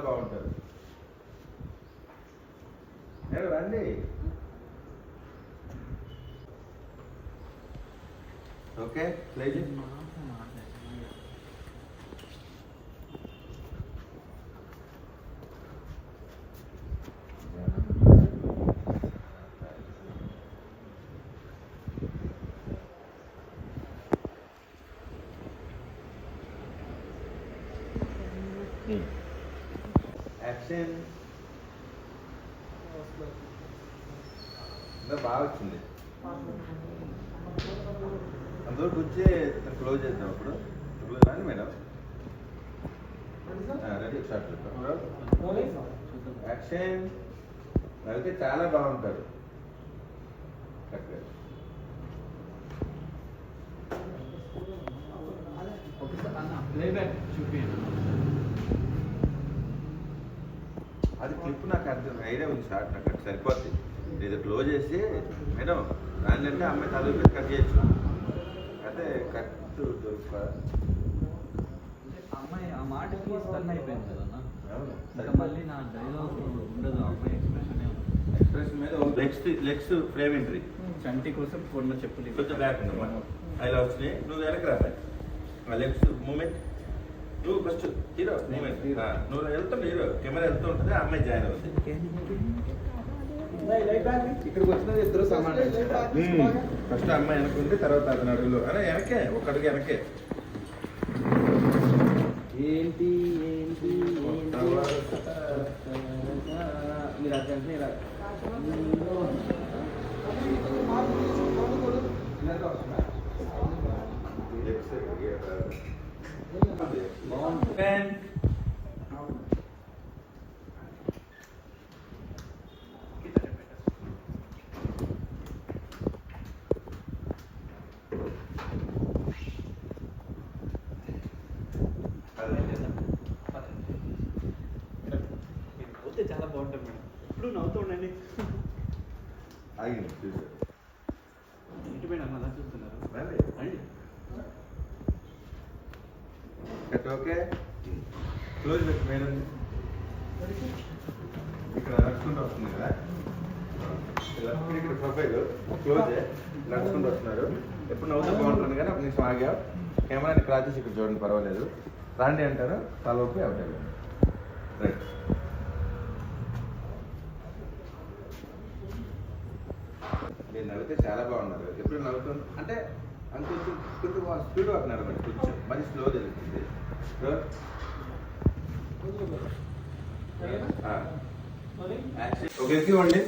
బాగుంటారు. రండి. Okay please. Action. బాగా వచ్చింది. అందులో వచ్చి క్లోజ్ చేద్దాం. అప్పుడు రాని మేడం. రెడీ స్టార్ట్ చేద్దాం. యాక్షన్. అయితే చాలా బాగుంటారు. అది క్లిప్ నాకు అర్థం ఐడియా ఉంది. షార్ట్ నాకు అది సరిపోద్ది. ఇది క్లోజ్ చేసి మేడం దాన్ని అంటే అమ్మాయి చదువు కట్ చేయొచ్చు. అదే కట్ దొరుకుతా అమ్మాయి ఆ మాటకి స్టన్ అయిపోయింది కదా. మళ్ళీ నా డైలాగ్ ఉండదు. అమ్మాయి ఎక్స్ప్రెషన్ మీద లెగ్స్ ఫ్రేమ్ ఎంట్రీ చంటి కోసం కొన్న చెప్పులు కొంచెం బ్యాక్ ఉండమ్మా. అలా వచ్చినాయి. నువ్వు వెనక్కి రావాలి. ఆ లెగ్స్ మూమెంట్. నువ్వు ఫస్ట్ హీరో మూమెంట్. నువ్వు వెళ్తావు హీరో. కెమెరా వెళ్తూ ఉంటుంది. ఆ అమ్మాయి జాయిన్ అవుతుంది. ఇక్కడికి వచ్చినది ఇద్దరు సమానం. ఫస్ట్ అమ్మాయి అనుకుంటే తర్వాత అతను అడుగులు అరే వెనకే ఒక అడుగు వెనకే. ఏంటి ఏంటి మీరు అర్థం చాలా బాగుంటుంది మేడం. ఇప్పుడు నవ్వుతూ ఉండండి. ఆగింది చూసారు. ఇంటి మేడం అలా చూస్తున్నారు. రండి. ఓకే క్లోజ్ పెట్టి మేడం. ఇక్కడ నడుచుకుంటూ వస్తుంది కదా. ఇక్కడ ప్రొఫైల్ క్లోజ్ నడుచుకుంటూ వస్తున్నారు. ఎప్పుడు నవ్వుతూ బాగుంటుంది కానీ ఒక నిమిషం ఆగా కెమెరాని క్రాచ్ చేసి ఇక్కడ చూడండి పర్వాలేదు. రాండి అంటారు. తలొప్పి అవుతారు. రైట్. నేను నవ్వితే చాలా బాగున్నారు. ఎప్పుడు నవ్వుతుంది అంటే అంత కొంచెం స్పీడ్ అవుతున్నారు మరి కొంచెం మరి స్లో జరుగుతుంది. ఒక ఎక్కువ అండి.